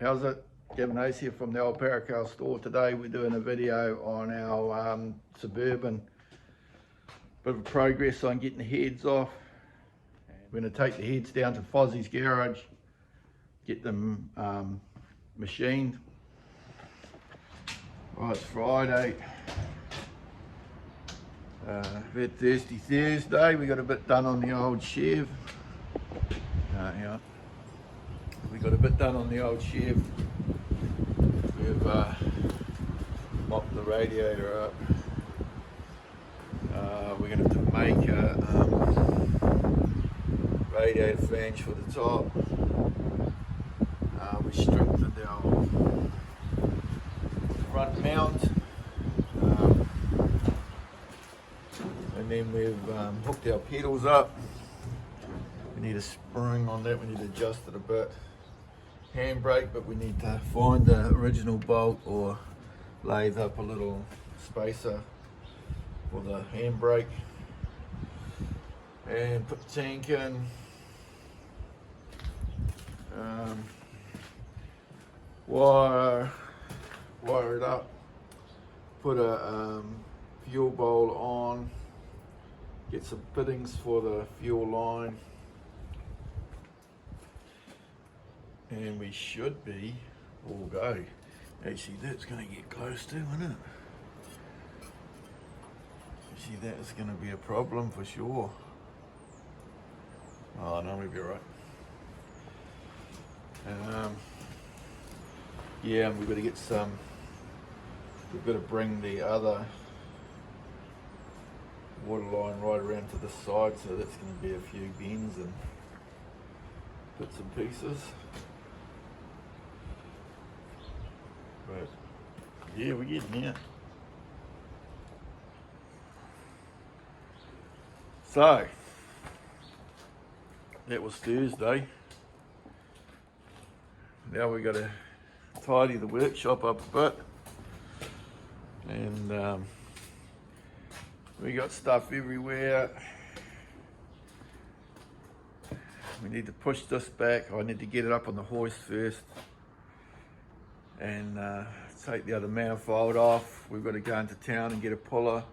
How's it? Gavin Ace here from the old Parakao store. Today we're doing a video on our Suburban. Bit of progress on getting the heads off. We're going to take the heads down to Fozzie's garage, get them machined. Well, it's Friday. Bit thirsty Thursday. We got a bit done on the old Chevy. Yeah. We got a bit done on the old Chevy. We've mopped the radiator up. We're going to have to make a radiator flange for the top. We strengthened our front mount. And then we've hooked our pedals up. We need a spring on that, we need to adjust it a bit. Handbrake, but we need to find the original bolt or lathe up a little spacer for the handbrake. And put the tank in. Wire it up. Put a fuel bowl on. Get some fittings for the fuel line. And we should be all go. Actually, that's going to get close to, isn't it? Actually, that is going to be a problem for sure. Oh no, we'll be right. Yeah, we've got to get some. We've got to bring the other water line right around to the side, so that's going to be a few bends and bits and pieces. But yeah, we're getting there. So that was Thursday. Now we got to tidy the workshop up a bit, and we got stuff everywhere. We need to push this back. I need to get it up on the hoist first and take the other manifold off. We've got to go into town and get a puller.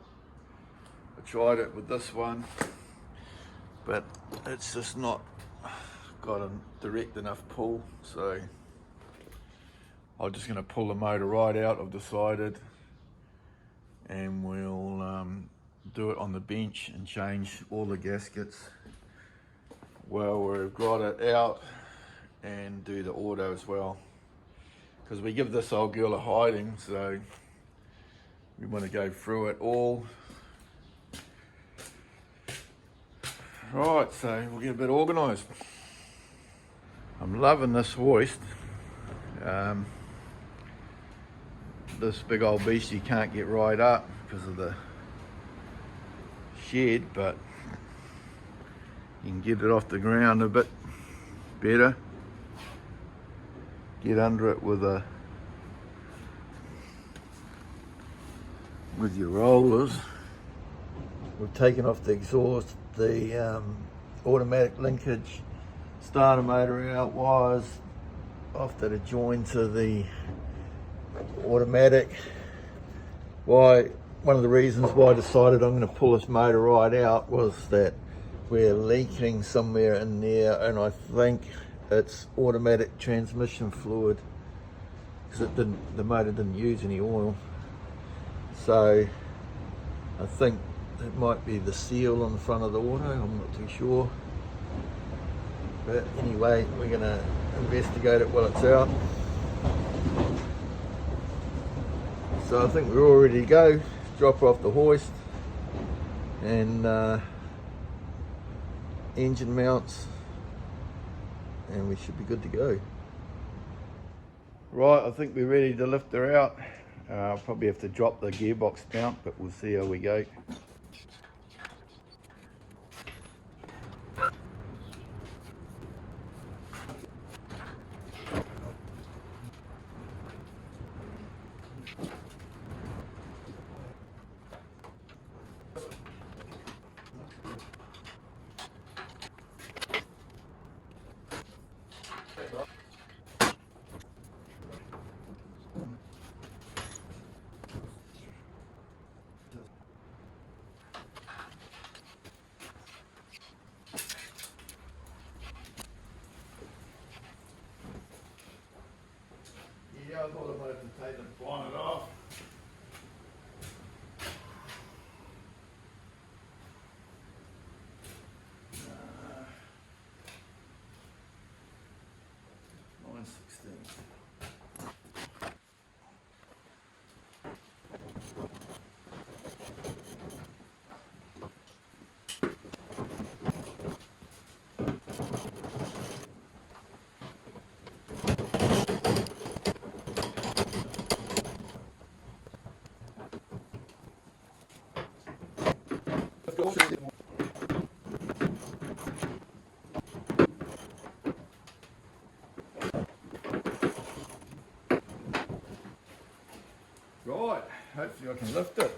I tried it with this one, but it's just not got a direct enough pull, so I'm just going to pull the motor right out, I've decided, and we'll do it on the bench and change all the gaskets while we've got it out, and do the auto as well, because we give this old girl a hiding, so we want to go through it all. Right, so we'll get a bit organised. I'm loving this hoist. This big old beast you can't get right up because of the shed, but you can get it off the ground a bit better. Get under it with your rollers. We've taken off the exhaust, the automatic linkage, starter motor out, wires off that are joined to the automatic. One of the reasons why I decided I'm going to pull this motor right out was that we're leaking somewhere in there, and I think it's automatic transmission fluid, because the motor didn't use any oil. So I think it might be the seal on the front of the auto, I'm not too sure. But anyway, we're going to investigate it while it's out. So I think we're all ready to go. Drop off the hoist and engine mounts, and we should be good to go. Right, I think we're ready to lift her out. I'll probably have to drop the gearbox mount, but we'll see how we go. Take the bonnet off. Right, hopefully I can lift it.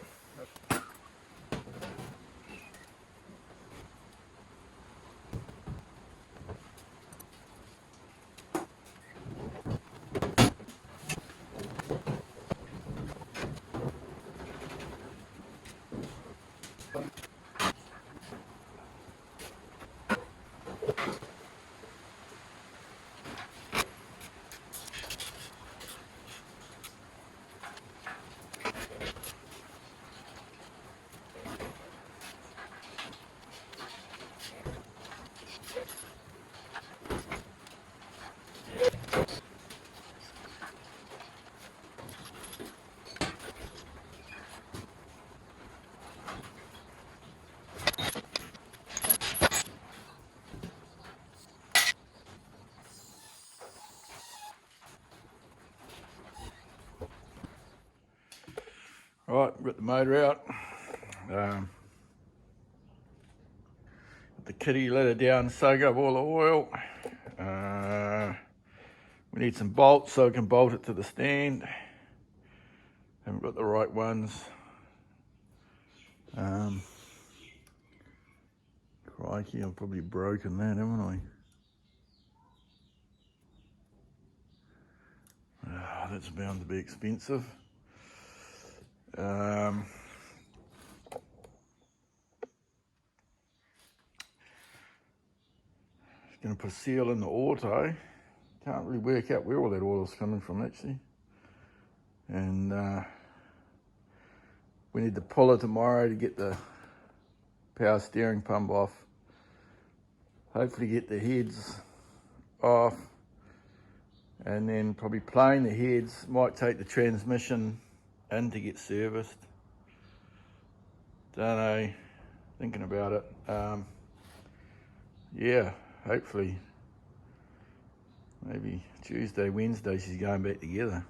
Right, we've got the motor out. The kitty let her down, soak up all the oil. We need some bolts so we can bolt it to the stand. Haven't got the right ones. Crikey, I've probably broken that, haven't I? That's bound to be expensive. Going to put a seal in the auto. Can't really work out where all that oil's coming from actually. And we need to pull it tomorrow to get the power steering pump off. Hopefully get the heads off. And then probably plane the heads. Might take the transmission in to get serviced. Don't know. Thinking about it. Yeah, hopefully. Maybe Tuesday, Wednesday she's going back together.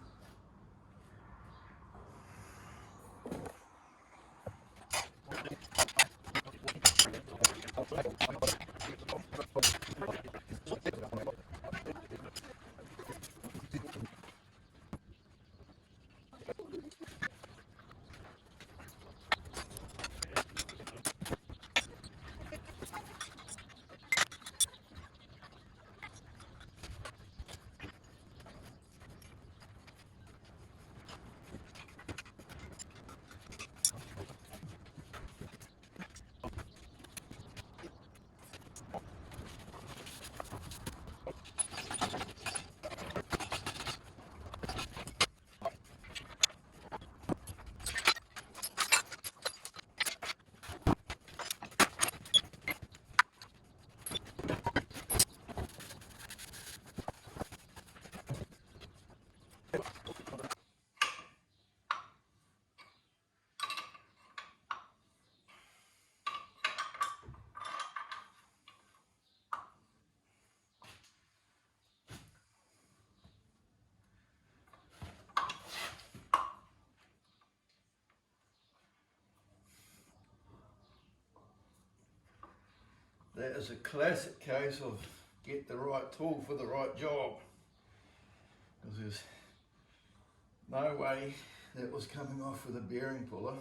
That is a classic case of get the right tool for the right job. Because there's no way that was coming off with a bearing puller.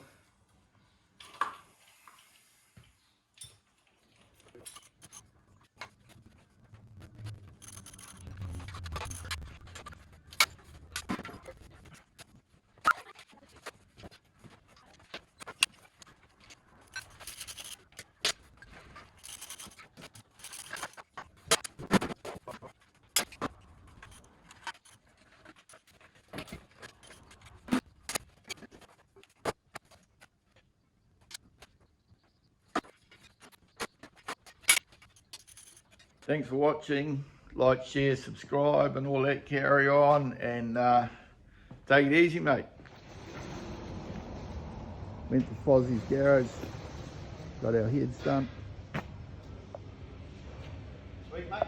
Thanks for watching. Like, share, subscribe and all that carry on, and take it easy, mate. Went to Fozzie's garage, got our heads done. Sweet, mate.